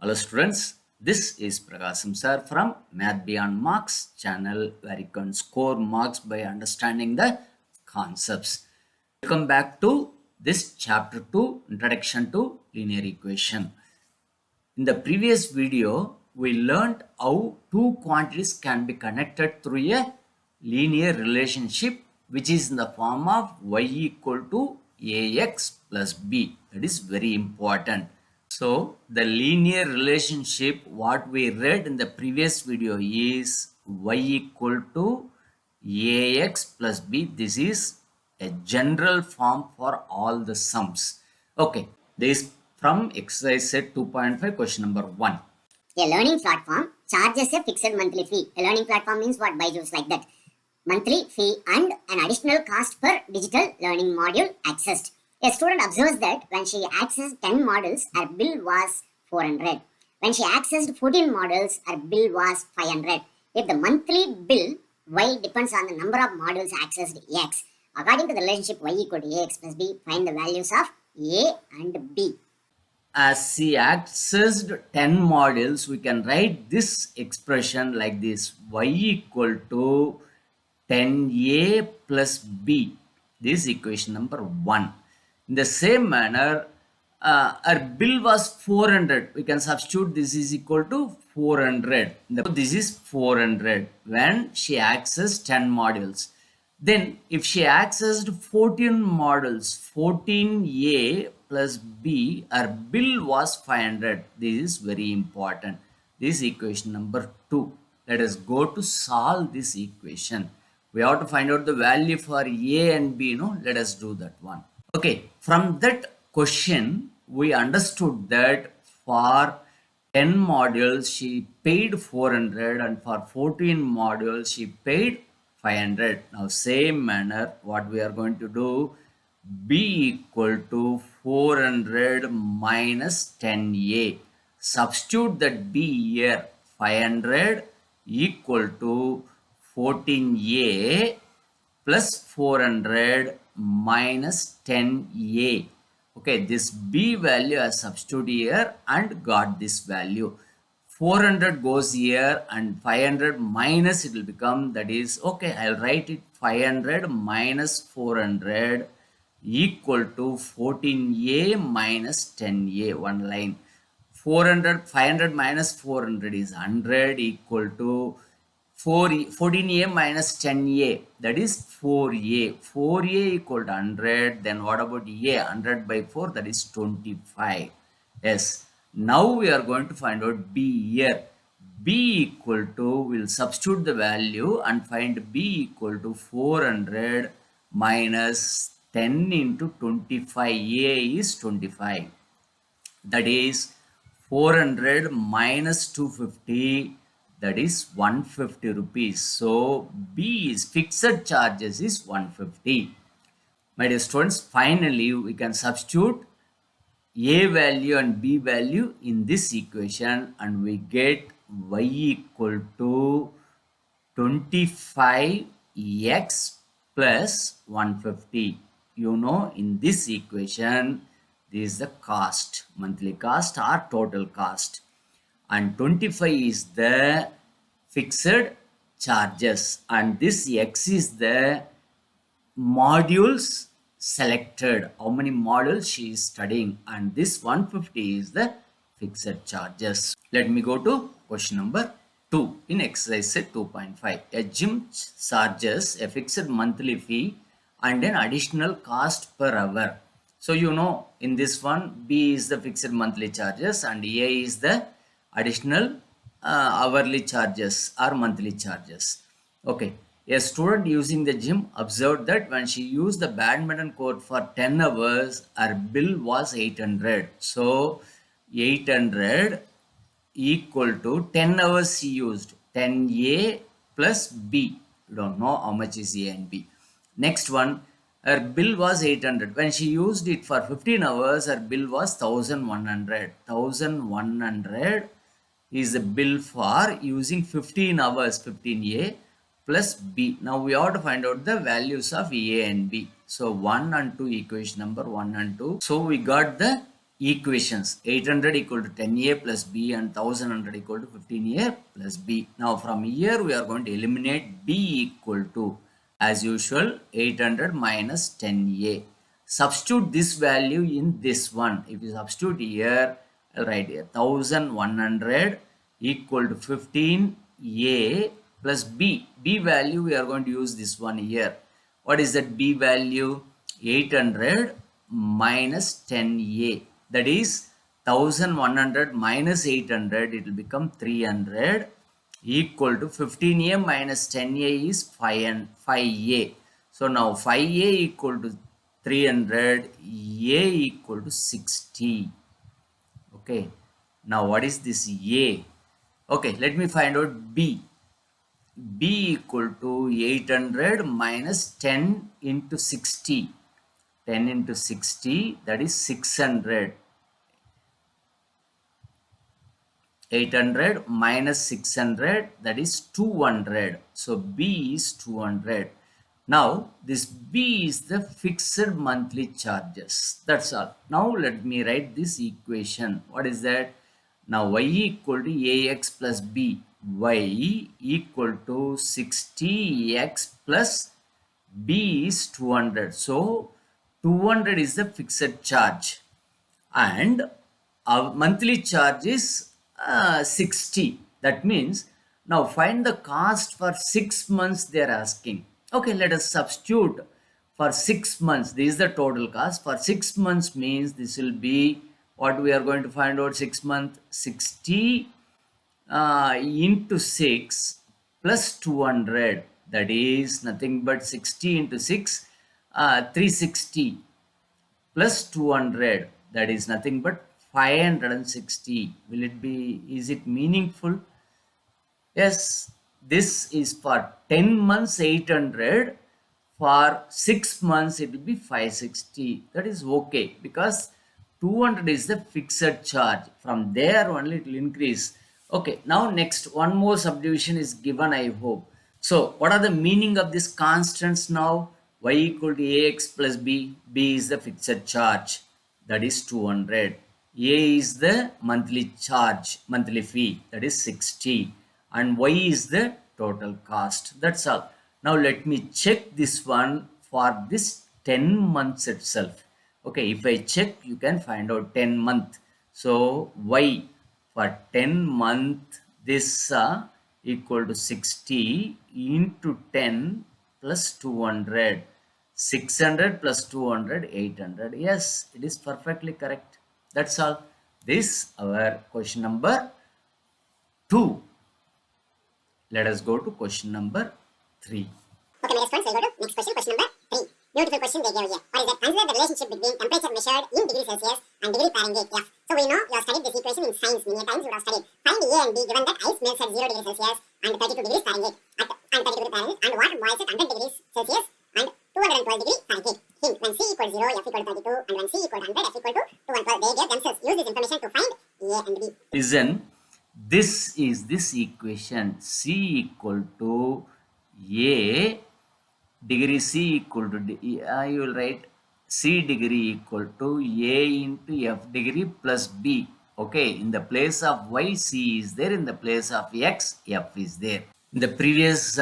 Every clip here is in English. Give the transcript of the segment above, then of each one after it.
Hello students, this is Prakasam sir from Math Beyond Marks channel where you can score marks by understanding the concepts. Welcome back to this chapter 2, Introduction to Linear Equation. In the previous video, we learned how two quantities can be connected through a linear relationship which is in the form of y equal to ax plus b. That is very important. So the linear relationship what we read in the previous video is y equal to ax plus b. This is a general form for all the sums. Okay, this from exercise set 2.5 question number 1. A learning platform charges a fixed monthly fee. A learning platform means what? Byju's like that. Monthly fee and an additional cost per digital learning module accessed. A student observes that when she accessed 10 modules, her bill was 400. When she accessed 14 modules, her bill was 500. If the monthly bill y depends on the number of modules accessed x, according to the relationship y equal to ax plus b, find the values of a and b. As she accessed 10 modules, we can write this expression like this: y equal to 10a plus b. This is equation number 1. In the same manner, our bill was 400. We can substitute this is equal to 400. This is 400 when she accessed 10 modules. Then if she accessed 14 modules, 14a plus b, her bill was 500. This is very important. This is equation number 2. Let us go to solve this equation. We have to find out the value for a and b. Let us do that one. Okay, from that question, we understood that for 10 modules, she paid 400 and for 14 modules, she paid 500. Now, same manner, what we are going to do, b equal to 400 minus 10a. Substitute that b here, 500 equal to 14a plus 400 minus 10a. Okay, this b value I substitute here and got this value. 400 goes here and 500 minus it will become, that is, okay, I'll write it 500 minus 400 equal to 14a minus 10a, one line. 500 minus 400 is 100 equal to 14a minus 10a, that is 4a. 4a equal to 100. Then what about a? 100 by 4, that is 25. Yes. Now we are going to find out b here. B equal to, we'll substitute the value and find b equal to 400 minus 10 into 25. A is 25. That is 400 minus 250. That is 150 rupees. So B is fixed charges is 150. My dear students, finally we can substitute A value and B value in this equation and we get y equal to 25x plus 150. In this equation, this is the cost, monthly cost or total cost. And 25 is the fixed charges and this x is the modules selected, how many modules she is studying, and this 150 is the fixed charges. Let me go to question number 2 in exercise set 2.5. A gym charges a fixed monthly fee and an additional cost per hour. So in this one, B is the fixed monthly charges and A is the additional hourly charges or monthly charges. Okay, a student using the gym observed that when she used the badminton court for 10 hours, her bill was 800. So 800 equal to 10 hours she used, 10a plus b. You don't know how much is a and b. Next one, her bill was 800. When she used it for 15 hours, her bill was 1100. 1100 is the bill for using 15 hours, 15a plus b. Now we have to find out the values of a and b. So 1 and 2, equation number 1 and 2. So we got the equations. 800 equal to 10a plus b and 1100 equal to 15a plus b. Now from here we are going to eliminate b equal to, as usual, 800 minus 10a. Substitute this value in this one. If you substitute here, I'll write here 1100 equal to 15a plus b. B value we are going to use this one here. What is that b value? 800 minus 10a, that is 1100 minus 800, it will become 300 equal to 15a minus 10a is 5 and 5a. So now 5a equal to 300, a equal to 60. Okay, now what is this a? Okay, let me find out b. B equal to 800 minus 10 into 60. 10 into 60, that is 600. 800 minus 600, that is 200. So B is 200. Now this B is the fixed monthly charges. That's all. Now let me write this equation. What is that? Now y equal to ax plus b. Y equal to 60x plus b is 200. So 200 is the fixed charge and our monthly charge is 60. That means now find the cost for 6 months they are asking. Okay, let us substitute for 6 months. This is the total cost. For 6 months means this will be what we are going to find out. 6 months, 60 into 6 plus 200, that is nothing but 60 into 6, 360 plus 200, that is nothing but 560. Will it be, is it meaningful? Yes, this is for 10 months 800, for 6 months it will be 560. That is okay because 200 is the fixed charge. From there only it will increase. Okay, now next one more subdivision is given, I hope. So what are the meaning of these constants now? Y equal to ax plus b. B is the fixed charge, that is 200. A is the monthly charge, monthly fee, that is 60. And y is the total cost. That's all. Now let me check this one for this 10 months itself. Okay, if I check, you can find out 10 month. So y for 10 month, this equal to 60 into 10 plus 200. 600 plus 200, 800. Yes, it is perfectly correct. That's all. This our question number 2. Let us go to question number 3. Okay, my students, we'll go to next question, question number 3. Beautiful question they gave here. What is that? Consider the relationship between temperature measured in degree Celsius and degree Fahrenheit F. So we know you have studied this equation in science many times. You would have studied. Find A and B given that ice melts at 0 degrees Celsius and 32 degrees Fahrenheit and 32 degrees Fahrenheit and water boils at 100 degrees Celsius and 212 degrees Fahrenheit. Hint: when C equals 0, F equal to 32, and when C equal to 100, F equal to 212. They gave themselves. Use this information to find A and B. Listen, this is this equation. C equal to A degree, C equal to you will write C degree equal to A into F degree plus B. Okay, in the place of Y, C is there. In the place of X, F is there. In the previous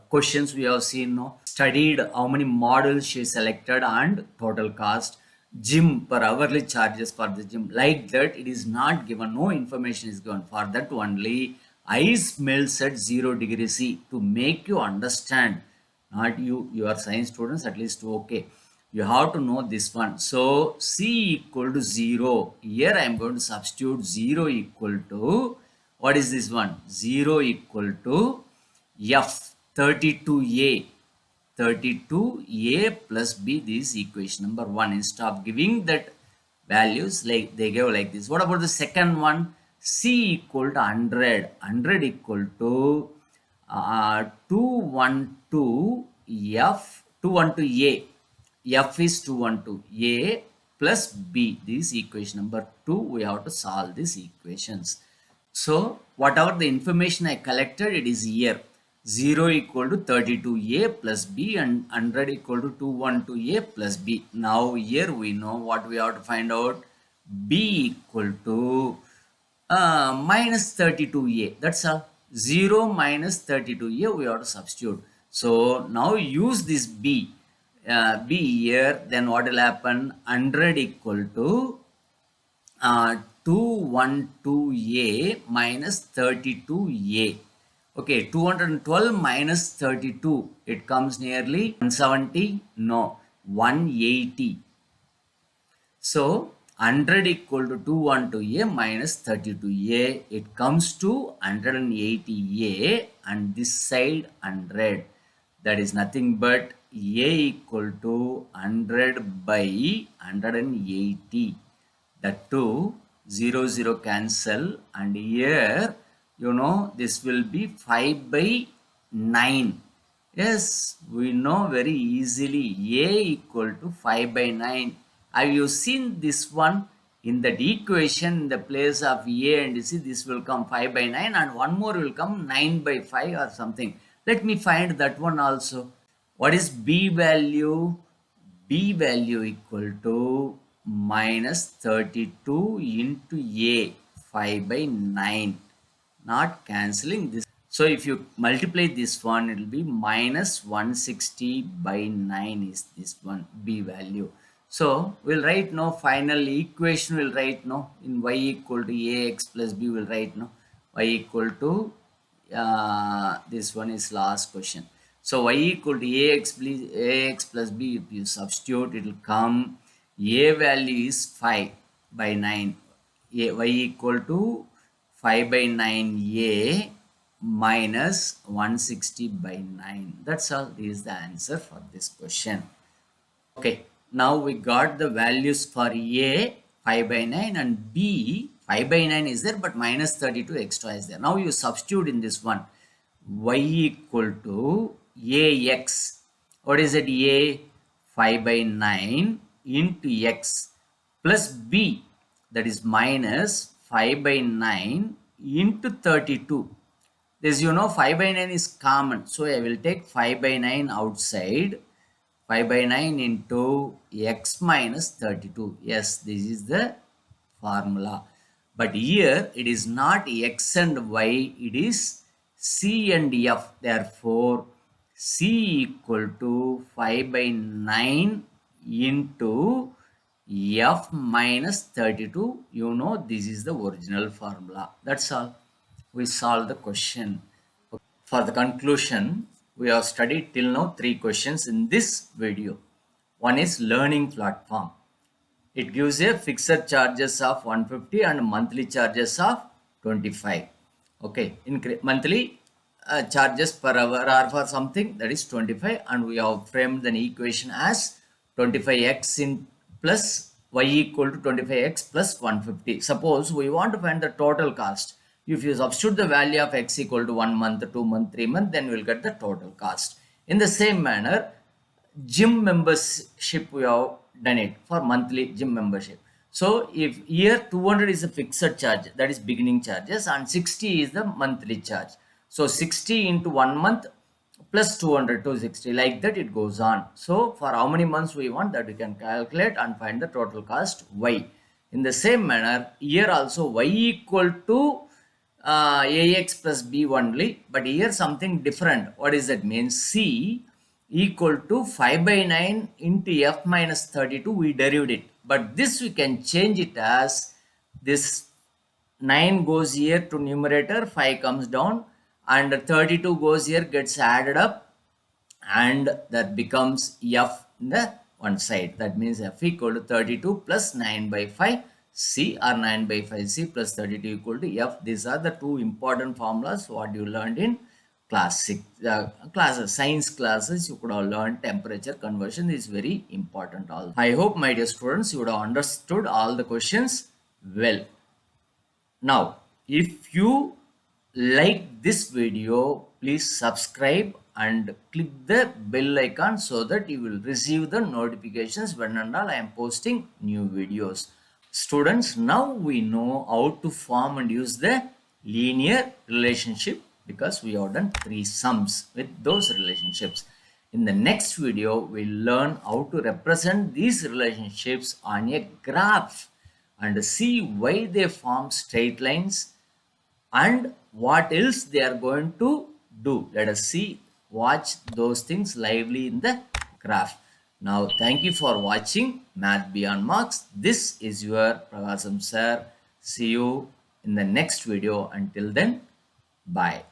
questions we have seen, studied how many models she selected and total cost, gym per hourly charges for the gym. Like that, it is not given, no information is given. For that only ice melts at 0 degree C to make you understand. Not you are science students, at least okay. You have to know this one. So C equal to 0. Here I am going to substitute 0 equal to, what is this one? 0 equal to F 32A. 32A plus B. This is equation number 1. Instead of giving that values, like they give like this. What about the second one? C equal to 100. 100 equal to 212 F 212A. F is 212 A plus B. This is equation number 2. We have to solve these equations. So whatever the information I collected, it is here. 0 equal to 32A plus B and 100 equal to 212A plus B. Now here we know what we have to find out. b equal to minus 32a. That's all. 0 minus 32a we have to substitute. So now use this b here, then what will happen? 100 equal to 212a minus 32a. Okay, 212 minus 32, it comes nearly 170. No, 180. So 100 equal to 212a minus 32a, it comes to 180a, and this side 100. That is nothing but a equal to 100 by 180. That two 0 cancel, and here this will be 5 by 9. Yes, we know very easily a equal to 5 by 9. Have you seen this one? In that equation, in the place of a and c, this will come 5 by 9, and one more will come 9 by 5 or something. Let me find that one also. What is b value? B value equal to minus 32 into a, 5 by 9, not cancelling this. So if you multiply this one, it will be minus 160 by 9 is this one b value. So we'll write now final equation, will write now in y equal to ax plus b, will write now y equal to this one is last question. So y equal to ax plus b, if you substitute, it will come a value is 5 by 9. Y equal to 5 by 9a minus 160 by 9. That's all. This is the answer for this question. Okay, now we got the values for a 5 by 9 and b 5 by 9 is there, but minus 32 extra is there. Now you substitute in this one y equal to ax. What is it? A 5 by 9 into x plus b, that is minus 5 by 9 into 32. This 5 by 9 is common, so I will take 5 by 9 outside. 5 by 9 into x minus 32. Yes, this is the formula. But here it is not x and y, it is c and f. Therefore, c equal to 5 by 9 into f minus 32. This is the original formula. That's all. We solve the question. For the conclusion, we have studied till now 3 questions in this video. One is learning platform. It gives a fixed charges of 150 and monthly charges of 25. Okay, monthly charges per hour or for something, that is 25, and we have framed an equation as 25x in plus y equal to 25x plus 150. Suppose we want to find the total cost. If you substitute the value of x equal to 1 month, 2 month, 3 month, then we will get the total cost. In the same manner, gym membership, we have done it for monthly gym membership. So if here 200 is a fixed charge, that is beginning charges, and 60 is the monthly charge. So 60 into 1 month plus 200 to 60, like that it goes on. So for how many months we want, that we can calculate and find the total cost y. In the same manner, here also y equal to ax plus b only, but here something different. What does that mean? C equal to 5 by 9 into f minus 32, we derived it, but this we can change it as this 9 goes here to numerator, 5 comes down, and 32 goes here, gets added up, and that becomes f in the one side. That means f equal to 32 plus 9 by 5 c, or 9 by 5 c plus 32 equal to f. These are the two important formulas what you learned in classic classes, science classes. You could have learned temperature conversion is very important. Also, I hope my dear students, you would have understood all the questions well. Now, if you like this video, please subscribe and click the bell icon so that you will receive the notifications when and all I am posting new videos. Students, now we know how to form and use the linear relationship, because we have done 3 sums with those relationships. In the next video, we'll learn how to represent these relationships on a graph. and see why they form straight lines and what else they are going to do. Let us see, watch those things lively in the graph. Now, thank you for watching Math Beyond Marks. This is your Prakasam sir. See you in the next video. Until then, bye.